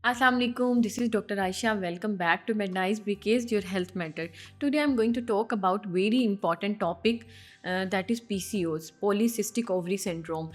Assalamualaikum, this is Dr. Aisha. Welcome back to Mednice because your health matter. Today I'm going to talk about very important topic that is PCOS, polycystic ovary syndrome.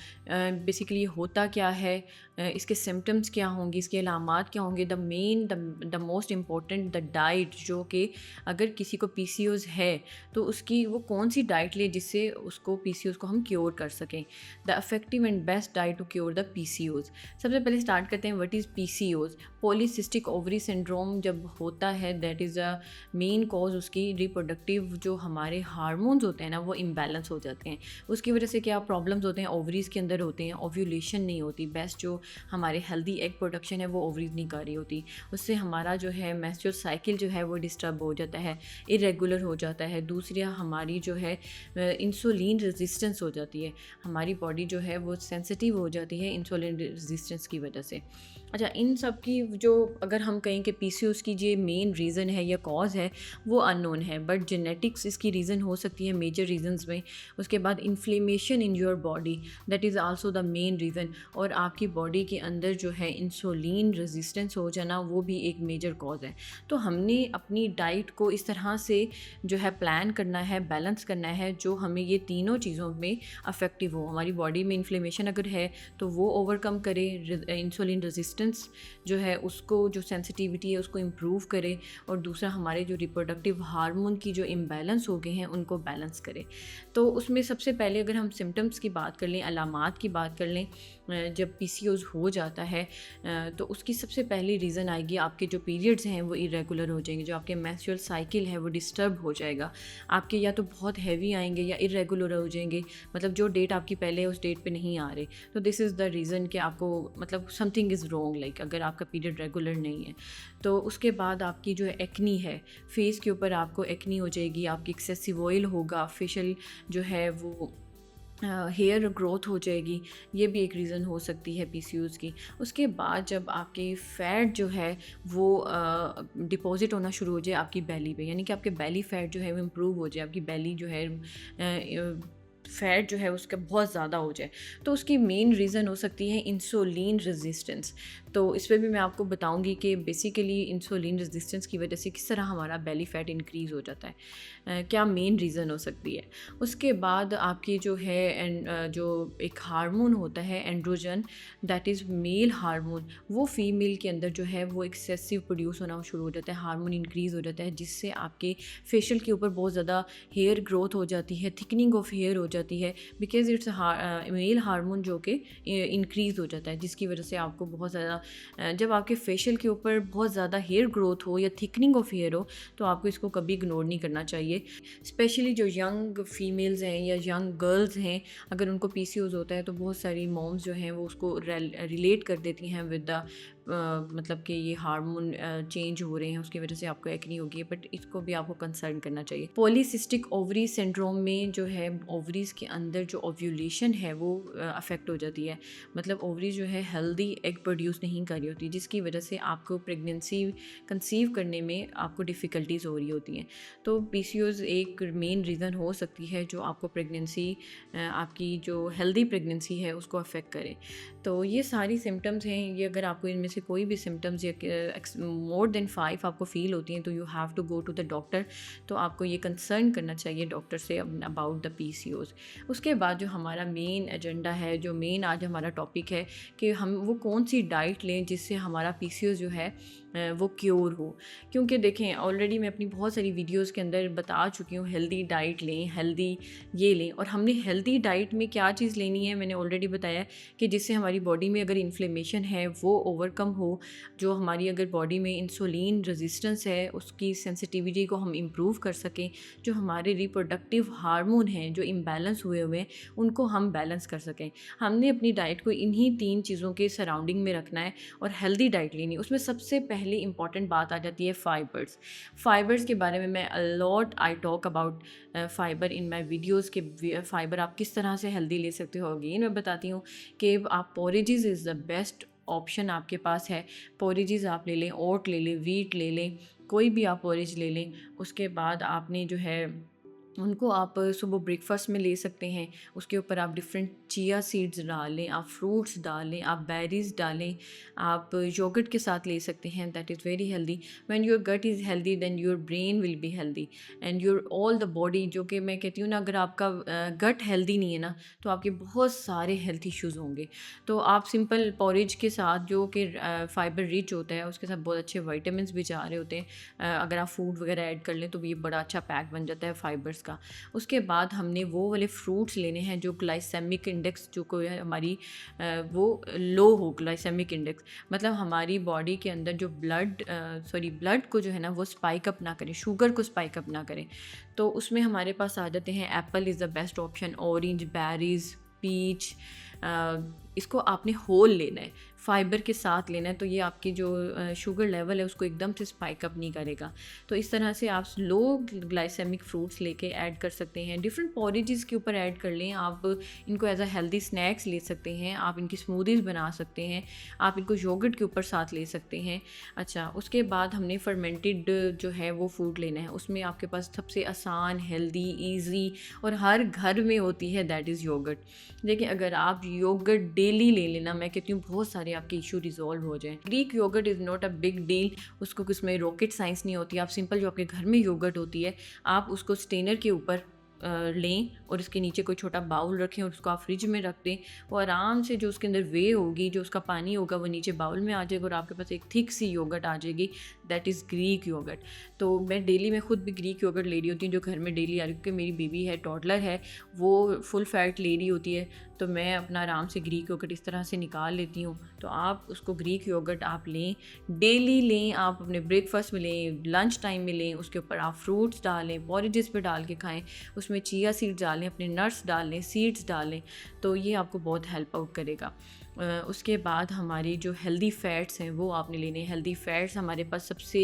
Basically होता क्या है, इसके symptoms क्या होंगे, इसके अलामात क्या होंगे, the most important the diet, जो कि अगर किसी को PCOS है तो उसकी वो कौन सी डाइट ले जिससे उसको PCOS को हम क्योर कर सकें, the effective and best diet to cure the PCOS। सबसे पहले स्टार्ट करते हैं what is PCOS। Polycystic ovary syndrome जब होता है that is a main cause उसकी रिप्रोडक्टिव जो हमारे हार्मोन्स होते हैं ना वो इम्बैलेंस हो जाते हैं। उसकी वजह से क्या प्रॉब्लम्स होते हैं, ओवरीज़ के अंदर होते हैं, ओव्यूलेशन नहीं होती, बेस्ट जो हमारे हेल्दी एग प्रोडक्शन है वो ओवरीज नहीं कर रही होती, उससे हमारा जो है मेंस्ट्रुअल साइकिल जो है वो डिस्टर्ब हो जाता है, इरेगुलर हो जाता है। दूसरी हमारी जो है इंसुलिन रेजिस्टेंस हो जाती है, हमारी बॉडी जो है वो सेंसिटिव हो जाती है इंसुलिन रेजिस्टेंस की वजह से। अच्छा, इन सब की जो अगर हम कहें कि PCOS की जो मेन रीज़न है या कॉज है वो अननोन है, बट जेनेटिक्स इसकी रीज़न हो सकती है मेजर रीजंस में। उसके बाद inflammation in your body, that is also the main reason. और आपकी बॉडी के अंदर जो है इंसुलिन रेजिस्टेंस हो जाना वो भी एक मेजर कॉज है। तो हमने अपनी डाइट को इस तरह से जो है प्लान करना है, बैलेंस करना है, जो हमें ये तीनों चीज़ों में अफेक्टिव हो। हमारी बॉडी में इन्फ्लेमेशन अगर है तो वो ओवरकम करे, इंसुलिन रेजिस्टेंस जो है उसको, जो सेंसिटिविटी है उसको इम्प्रूव करे, और दूसरा हमारे जो रिप्रोडक्टिव हार्मोन की जो इम्बैलेंस हो गए हैं उनको बैलेंस करे। तो उसमें सबसे पहले अगर हम सिम्टम्स की बात कर लें, अलामात की बात कर लें, जब PCOS हो जाता है तो उसकी सबसे पहली रीज़न आएगी आपके जो पीरियड्स हैं वो इरेगुलर हो जाएंगे, जो आपके मेंस्ट्रुअल साइकिल है वो डिस्टर्ब हो जाएगा। आपके या तो बहुत हैवी आएंगे या इरेगुलर हो जाएंगे, मतलब जो डेट आपकी पहले है उस डेट पे नहीं आ रहे। तो दिस इज़ द रीज़न कि आपको मतलब समथिंग इज़ रॉन्ग, लाइक अगर आपका पीरियड रेगुलर नहीं है। तो उसके बाद आपकी जो एक्नी है, फेस के ऊपर आपको एक्नी हो जाएगी, आपकी एक्सेसिव ऑयल होगा, फेशियल जो है वो हेयर ग्रोथ हो जाएगी, ये भी एक रीज़न हो सकती है PCOS की। उसके बाद जब आपकी फ़ैट जो है वो डिपॉज़िट होना शुरू हो जाए आपकी बेली पे, यानी कि आपके बेली फ़ैट जो है वो इम्प्रूव हो जाए, आपकी बेली जो है फ़ैट जो है उसका बहुत ज़्यादा हो जाए, तो उसकी मेन रीज़न हो सकती है इंसुलिन रेजिस्टेंस। तो इस पर भी मैं आपको बताऊंगी कि बेसिकली इंसुलिन रेजिस्टेंस की वजह से किस तरह हमारा बेली फ़ैट इंक्रीज़ हो जाता है, क्या मेन रीज़न हो सकती है। उसके बाद आपकी जो है जो एक हार्मोन होता है androgen, that is male hormone, वो फीमेल के अंदर जो है वो एक्सेसिव प्रोड्यूस होना शुरू हो जाता है, हार्मोन इंक्रीज़ हो जाता है, जिससे आपके फेशियल के ऊपर बहुत ज़्यादा हेयर ग्रोथ हो जाती है, थिकनिंग ऑफ हेयर हो जाती है, बिकॉज इट्स मेल हार्मोन जो कि इंक्रीज़ हो जाता है, जिसकी वजह से आपको बहुत ज़्यादा जब आपके फेशियल के ऊपर बहुत ज़्यादा हेयर ग्रोथ हो या थिकनिंग ऑफ हेयर हो तो आपको इसको कभी इग्नोर नहीं करना चाहिए। स्पेशली जो यंग फीमेल्स हैं या यंग गर्ल्स हैं, अगर उनको PCOS होता है तो बहुत सारी मॉम्स जो हैं वो उसको रिलेट कर देती हैं विद द मतलब कि ये हार्मोन चेंज हो रहे हैं उसकी वजह से आपको एक्नी होगी, बट इसको भी आपको कंसर्न करना चाहिए। पॉलीसिस्टिक ओवरी सिंड्रोम में जो है ओवरीज के अंदर जो ओव्यूलेशन है वो अफेक्ट हो जाती है, मतलब ओवरी जो है हेल्दी एग प्रोड्यूस नहीं कर रही होती, जिसकी वजह से आपको प्रेगनेंसी कंसीव करने में आपको डिफ़िकल्टीज़ हो रही होती हैं। तो PCOS एक मेन रीज़न हो सकती है जो आपको प्रेगनेंसी, आपकी जो हेल्दी प्रेगनेंसी है उसको अफेक्ट करे। तो ये सारी सिम्टम्स हैं, ये अगर आपको इनमें से कोई भी सिम्टम्स या मोर देन 5 आपको फील होती हैं तो you have to go to the doctor. तो आपको ये कंसर्न करना चाहिए doctor say about the PCOS। उसके बाद जो हमारा मेन एजेंडा है, जो मेन आज हमारा टॉपिक है कि हम वो कौन सी डाइट लें जिससे हमारा PCOS जो है वो क्योर हो। क्योंकि देखें ऑलरेडी मैं अपनी बहुत सारी वीडियोस के अंदर बता चुकी हूँ हेल्दी डाइट लें, हेल्दी ये लें, और हमने हेल्दी डाइट में क्या चीज़ लेनी है मैंने ऑलरेडी बताया कि जिससे हमारी बॉडी में अगर इन्फ्लेमेशन है वो ओवरकम हो, जो हमारी अगर बॉडी में इंसुलिन रेजिस्टेंस है उसकी सेंसिटिविटी को हम इम्प्रूव कर सकें, जो हमारे रिप्रोडक्टिव हार्मोन हैं जो इम्बैलेंस हुए हुए हैं उनको हम बैलेंस कर सकें। हमने अपनी डाइट को इन्हीं 3 चीज़ों के सराउंडिंग में रखना है और हेल्दी डाइट लेनी है। उसमें सबसे पहले इंपॉर्टेंट बात आ जाती है फ़ाइबर्स के बारे में मैं a lot I talk about fibre in my videos के फ़ाइबर आप किस तरह से हेल्दी ले सकते हो, अगेन मैं बताती हूँ कि आप पोरेजेस इज़ द बेस्ट ऑप्शन आपके पास है। पोरेजेस आप ले लें, ओट ले लें, वीट ले लें, कोई भी आप पोरेज ले लें। उसके बाद आपने जो है उनको आप सुबह ब्रेकफास्ट में ले सकते हैं। उसके ऊपर आप डिफरेंट चिया सीड्स डालें, आप फ्रूट्स डालें, आप बेरीज़ डालें, आप योगर्ट के साथ ले सकते हैं। That is very healthy. When your gut is healthy then your brain will be healthy and your all the body. जो कि मैं कहती हूँ ना, अगर आपका गट हेल्दी नहीं है ना, तो आपके बहुत सारे हेल्थ इश्यूज़ होंगे। तो आप सिंपल पॉरेज के साथ, जो कि फ़ाइबर रिच होता है, उसके साथ बहुत अच्छे विटामिन्स भी जा रहे होते हैं। अगर आप फूड वगैरह ऐड कर लें तो ये बड़ा अच्छा पैक बन जाता है फ़ाइबर्स का। उसके बाद हमने वो वाले फ्रूट्स लेने हैं जो ग्लाइसेमिक इंडेक्स जो कोई है हमारी वो लो हो। ग्लाइसेमिक इंडेक्स मतलब हमारी बॉडी के अंदर जो ब्लड को जो है ना वो स्पाइक अप ना करे, शुगर को स्पाइक अप ना करे। तो उसमें हमारे पास आ जाते हैं apple is the best option, orange, berries, peach. इसको आपने होल लेना है, फ़ाइबर के साथ लेना है, तो ये आपकी जो शुगर लेवल है उसको एकदम से स्पाइक अप नहीं करेगा। तो इस तरह से आप लो ग्लाइसेमिक फ्रूट्स लेके ऐड कर सकते हैं। डिफरेंट पॉरेजेस के ऊपर ऐड कर लें आप। इनको एज अ हेल्दी स्नैक्स ले सकते हैं, आप इनकी स्मूदीज़ बना सकते हैं, आप इनको योगर्ट के ऊपर साथ ले सकते हैं। अच्छा, उसके बाद हमने फर्मेंटेड जो है वो फूड लेना है। उसमें आपके पास सबसे आसान, हेल्दी, ईजी और हर घर में होती है, दैट इज़ योगर्ट। देखिए, अगर आप योगर्ट डेली ले लेना, मैं कहती हूँ बहुत सारे आपके इशू रिजॉल्व हो जाएं। Greek yogurt is not a big deal, उसको उसमें रॉकेट साइंस नहीं होती। आप सिंपल जो आपके घर में योगर्ट होती है, आप उसको स्टेनर के ऊपर लें और इसके नीचे कोई छोटा बाउल रखें और उसको आप फ्रिज में रख दें। वो आराम से जो उसके अंदर वे होगी, जो उसका पानी होगा, वो नीचे बाउल में आ जाएगा और आपके पास एक थिक सी योगर्ट आ जाएगी, दैट इज़ ग्रीक योगर्ट। तो मैं खुद भी ग्रीक योगर्ट ले रही होती हूँ जो घर में डेली आ रही, क्योंकि मेरी बेबी है, टॉडलर है, वो फुल फैट ले रही होती है, तो मैं अपना आराम से ग्रीक योगर्ट इस तरह से निकाल लेती हूँ। तो आप उसको ग्रीक योगर्ट आप लें, डेली लें, आप अपने ब्रेकफास्ट में लें, लंच टाइम में लें, उसके ऊपर आप फ्रूट्स डालें, पॉरेजेस पे डाल के खाएं, उसमें चिया सीड्स डालें, अपने नट्स डालें, सीड्स डालें, तो ये आपको बहुत हेल्प आउट करेगा। उसके बाद हमारी जो हेल्दी फ़ैट्स हैं वो आपने लेने हैं। हेल्दी फ़ैट्स हमारे पास सबसे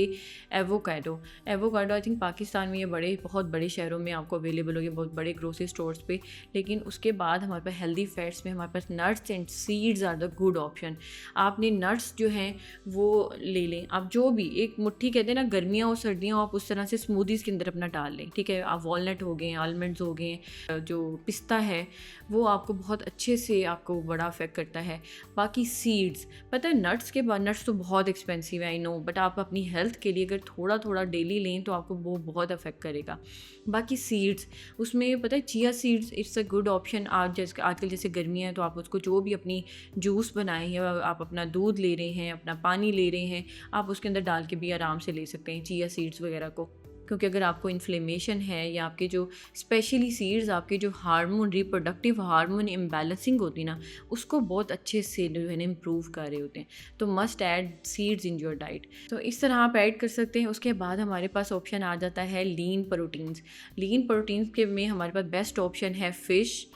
एवोकाडो आई थिंक पाकिस्तान में ये बहुत बड़े शहरों में आपको अवेलेबल होगी, बहुत बड़े ग्रोसरी स्टोर्स पे। लेकिन उसके बाद हमारे पास हेल्दी फ़ैट्स में हमारे पास nuts and seeds are the good option. आपने नट्स जो हैं वो ले लें, आप जो भी एक मुट्ठी कहते हैं ना, गर्मियाँ हो सर्दियाँ हो, आप उस तरह से स्मूदीज़ के अंदर अपना डाल लें, ठीक है। आप वॉलनट हो गए, आलमंड्स हो गए, जो पिस्ता है वो आपको बहुत अच्छे से आपको बड़ा अफेक्ट करता है। बाकी सीड्स, पता है नट्स के बाद, नट्स तो बहुत एक्सपेंसिव है आई नो, बट आप अपनी हेल्थ के लिए अगर थोड़ा थोड़ा डेली लें तो आपको वो बहुत अफेक्ट करेगा। बाकी सीड्स, उसमें पता है chia seeds it's a good option. आज जैसे आजकल जैसे गर्मियाँ हैं तो आप उसको जो भी अपनी जूस बनाए हैं, आप अपना दूध ले रहे हैं, अपना पानी ले रहे हैं, आप उसके अंदर डाल के भी आराम से ले सकते हैं चिया सीड्स वगैरह को। क्योंकि अगर आपको इन्फ्लेमेशन है या आपके जो स्पेशली सीड्स आपके जो हार्मोन, रिप्रोडक्टिव हार्मोन इम्बैलेंसिंग होती ना, उसको बहुत अच्छे से जो है ना इम्प्रूव कर रहे होते हैं। तो must add seeds in your diet. तो इस तरह आप ऐड कर सकते हैं। उसके बाद हमारे पास ऑप्शन आ जाता है लीन प्रोटीन्स। लीन प्रोटीन्स के में हमारे पास बेस्ट ऑप्शन है फ़िश,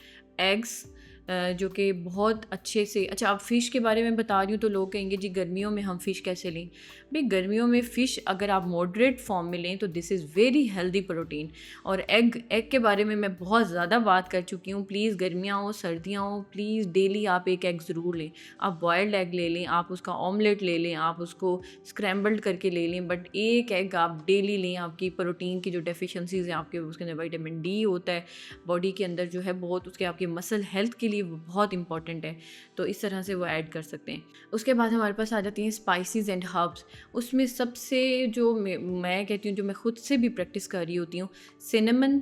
एग्स, जो कि बहुत अच्छे से। अच्छा, आप फ़िश के बारे में बता रही हूँ तो लोग कहेंगे जी गर्मियों में हम फ़िश कैसे लें। भाई गर्मियों में फ़िश अगर आप मॉडरेट फॉर्म में लें तो this is very healthy protein. और एग के बारे में मैं बहुत ज़्यादा बात कर चुकी हूँ। प्लीज़ गर्मियाँ हो सर्दियाँ हो, प्लीज़ डेली आप एक एग ज़रूर लें। आप बॉयल्ड एग ले लें, आप उसका ऑमलेट ले लें, आप उसको स्क्रैम्बल्ड करके ले लें, बट एक एग आप डेली लें। आपकी प्रोटीन की जो डेफिशिएंसीज़ हैं, आपके उसके अंदर विटामिन डी होता है बॉडी के अंदर जो है बहुत, उसके आपके मसल हेल्थ के लिए वो बहुत इंपॉर्टेंट है। तो इस तरह से वो ऐड कर सकते हैं। उसके बाद हमारे पास आ जाती हैं स्पाइसेस एंड हर्ब्स। उसमें सबसे जो मैं कहती हूँ, जो मैं खुद से भी प्रैक्टिस कर रही होती हूँ, सिनेमन,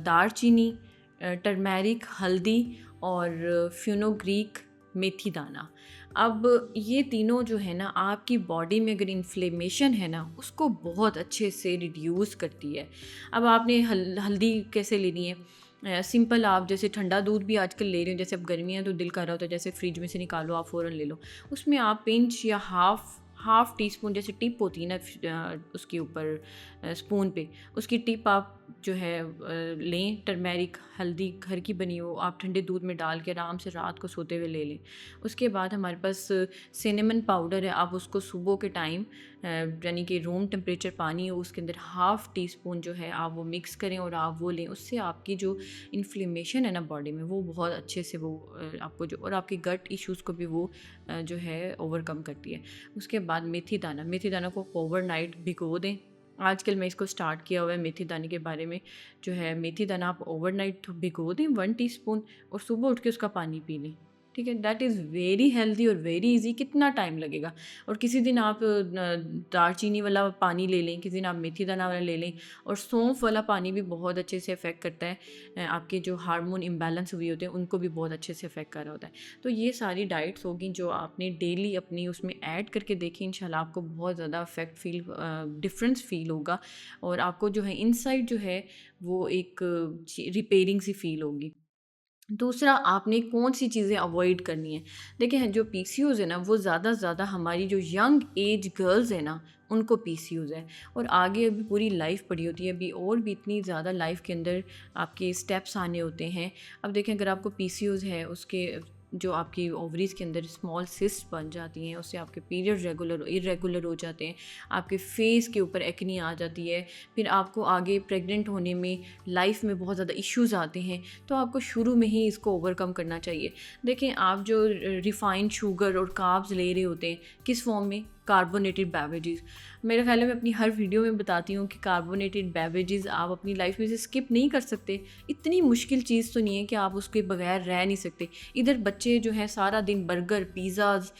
दालचीनी, टर्मेरिक, हल्दी और फ्यूनोग्रीक, मेथी दाना। अब ये तीनों जो है ना आपकी बॉडी में अगर इन्फ्लेमेशन है ना उसको बहुत अच्छे से रिड्यूस करती है। अब आपने हल्दी कैसे लेनी है, सिंपल, आप जैसे ठंडा दूध भी आजकल ले रहे हो, जैसे अब गर्मी है तो दिल कर रहा होता है जैसे फ्रिज में से निकालो आप फ़ौरन ले लो, उसमें आप पिंच या हाफ़ टी स्पून, जैसे टिप होती है ना उसके ऊपर स्पून पे, उसकी टिप आप जो है लें। टर्मेरिक, हल्दी घर की बनी हो, आप ठंडे दूध में डाल के आराम से रात को सोते हुए ले लें। उसके बाद हमारे पास सिनेमन पाउडर है, आप उसको सुबह के टाइम यानी कि रूम टेम्परेचर पानी हो उसके अंदर हाफ़ टी स्पून जो है आप वो मिक्स करें और आप वो लें। उससे आपकी जो इन्फ्लेमेशन है ना बॉडी में वो बहुत अच्छे से वो आपको जो, और आपकी गट इश्यूज़ को भी वो जो है ओवरकम करती है। उसके बाद मेथी दाना को ओवरनाइट भिगो दें आजकल मैं इसको स्टार्ट किया हुआ है मेथी दाने के बारे में। जो है मेथी दाना आप ओवरनाइट भिगो दें 1 टीस्पून और सुबह उठ के उसका पानी पी लें। ठीक है, दैट इज़ वेरी हेल्दी और वेरी इजी। कितना टाइम लगेगा। और किसी दिन आप दालचीनी वाला पानी ले लें, किसी दिन आप मेथी दाना वाला ले लें। और सौंफ वाला पानी भी बहुत अच्छे से इफ़ेक्ट करता है। आपके जो हार्मोन इम्बैलेंस हुए होते हैं उनको भी बहुत अच्छे से इफ़ेक्ट कर रहा होता है। तो ये सारी डाइट्स होगी जो आपने डेली अपनी उसमें ऐड करके देखी, इंशाल्लाह आपको बहुत ज़्यादा इफेक्ट फील डिफरेंस फील होगा। और आपको जो है इनसाइड जो है वो एक रिपेयरिंग सी फील होगी। दूसरा, आपने कौन-सी चीज़ें अवॉइड करनी है। देखिए जो पीसीओज़ है ना, वो ज़्यादा से ज़्यादा हमारी जो यंग एज गर्ल्स हैं ना, उनको पीसीओज़ है। और आगे अभी पूरी लाइफ पड़ी होती है, अभी और भी इतनी ज़्यादा लाइफ के अंदर आपके स्टेप्स आने होते हैं। अब देखें, अगर आपको पीसीओज़ है, उसके जो आपकी ओवरीज़ के अंदर स्मॉल सिस्ट बन जाती हैं, उससे आपके पीरियड इर्रेगुलर हो जाते हैं, आपके फेस के ऊपर एक्नी आ जाती है, फिर आपको आगे प्रेग्नेंट होने में लाइफ में बहुत ज़्यादा इश्यूज़ आते हैं। तो आपको शुरू में ही इसको ओवरकम करना चाहिए। देखें, आप जो रिफ़ाइंड शुगर और कार्ब्स ले रहे होते हैं, किस फॉर्म में? Carbonated beverages. मेरे ख्याल में मैं अपनी हर वीडियो में बताती हूँ कि कार्बोनेटेड बेवरेजेस आप अपनी लाइफ में से स्किप नहीं कर सकते। इतनी मुश्किल चीज़ तो नहीं है कि आप उसके बगैर रह नहीं सकते। इधर बच्चे जो हैं सारा दिन बर्गर, पिज़्ज़ाज़,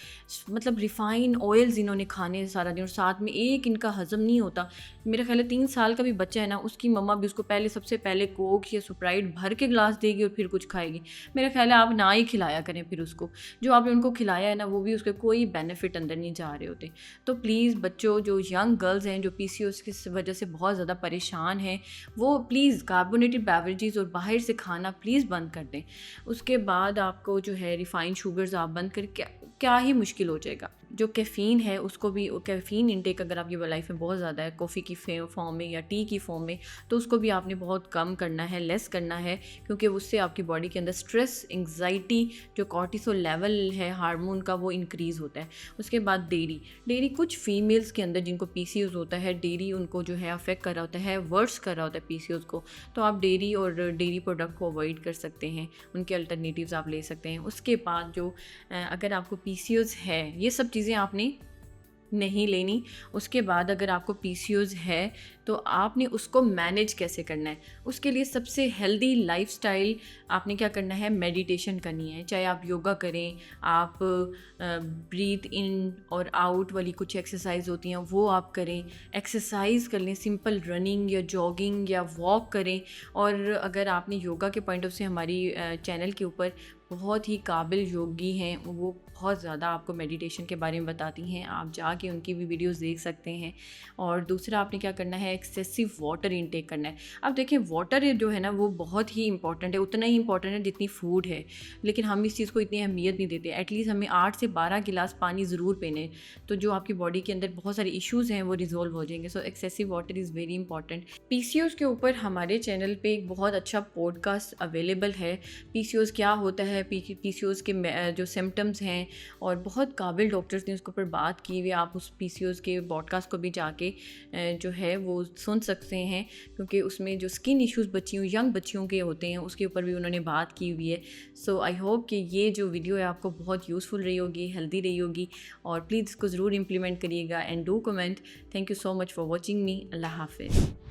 मतलब रिफ़ाइन ऑयल्स इन्होंने खाने हैं सारा दिन, और साथ में एक इनका हज़म नहीं होता। मेरा ख्याल है 3 साल का भी बच्चा है ना, उसकी मम्मा भी उसको सबसे पहले कोक या स्प्राइट भर के ग्लास देगी और फिर कुछ खाएगी। मेरा ख्याल है आप ना ही खिलाया करें फिर उसको। जो आपने उनको खिलाया है ना, वो भी उसके कोई बेनिफिट अंदर नहीं जा रहे होते। तो प्लीज़ बच्चों, जो यंग गर्ल्स हैं जो पीसीओएस की वजह से बहुत ज़्यादा परेशान हैं, वो प्लीज़ कार्बोनेटेड बेवरेजेस और बाहर से खाना प्लीज़ बंद कर दें। उसके बाद आपको जो है रिफ़ाइंड शुगर्स आप बंद कर, क्या ही मुश्किल हो जाएगा। जो कैफ़ीन है उसको भी, कैफ़ीन इंटेक अगर आपकी लाइफ में बहुत ज़्यादा है, कॉफ़ी की फॉर्म में या टी की फॉर्म में, तो उसको भी आपने बहुत कम करना है, लेस करना है, क्योंकि उससे आपकी बॉडी के अंदर स्ट्रेस, एंग्जाइटी, जो कॉर्टिसोल लेवल है हार्मोन का, वो इंक्रीज़ होता है। उसके बाद डेयरी कुछ फीमेल्स के अंदर जिनको पीसीओएस होता है, डेयरी उनको जो है अफेक्ट कर रहा होता है, वर्स कर रहा होता है पीसीओएस को। तो आप डेयरी और डेयरी प्रोडक्ट को अवॉइड कर सकते हैं, उनके अल्टरनेटिव्स आप ले सकते हैं। उसके बाद जो अगर आपको पीसीओएस है, ये सब चीज़ें आपने नहीं लेनी। उसके बाद अगर आपको पीसीओएस है तो आपने उसको मैनेज कैसे करना है, उसके लिए सबसे हेल्दी लाइफस्टाइल आपने क्या करना है, मेडिटेशन करनी है। चाहे आप योगा करें, आप ब्रीथ इन और आउट वाली कुछ एक्सरसाइज होती हैं वो आप करें, एक्सरसाइज कर लें, सिंपल रनिंग या जॉगिंग या वॉक करें। और अगर आपने योगा के पॉइंट ऑफ से हमारी चैनल के ऊपर बहुत ही काबिल योगी हैं, वो बहुत ज़्यादा आपको मेडिटेशन के बारे में बताती हैं, आप जाके उनकी भी वीडियोस देख सकते हैं। और दूसरा आपने क्या करना है, एक्सेसिव वाटर इनटेक करना है। अब देखिए वाटर जो है ना, वो बहुत ही इंपॉर्टेंट है, उतना ही इंपॉर्टेंट है जितनी फूड है, लेकिन हम इस चीज़ को इतनी अहमियत नहीं देते। एटलीस्ट हमें 8 से 12 गिलास पानी ज़रूर पीने, तो जो आपकी बॉडी के अंदर बहुत सारे इश्यूज़ हैं वो रिजॉल्व हो जाएंगे। सो excessive water is very important. PCOS के ऊपर हमारे चैनल पे एक बहुत अच्छा पॉडकास्ट अवेलेबल है, पीसीओएस क्या होता है, पीसीओएस के जो सिम्टम्स हैं, और बहुत काबिल डॉक्टर्स ने उसके ऊपर बात की हुई। आप उस पीसीओएस के पॉडकास्ट को भी जाके जो है वो सुन सकते हैं, क्योंकि उसमें जो स्किन इश्यूज़ यंग बच्चियों के होते हैं उसके ऊपर भी उन्होंने बात की हुई है। सो आई होप कि ये जो वीडियो है आपको बहुत यूज़फुल रही होगी, हेल्दी रही होगी, और प्लीज़ इसको ज़रूर इम्प्लीमेंट करिएगा and do comment. Thank you so much for watching me. Allah हाफिज़।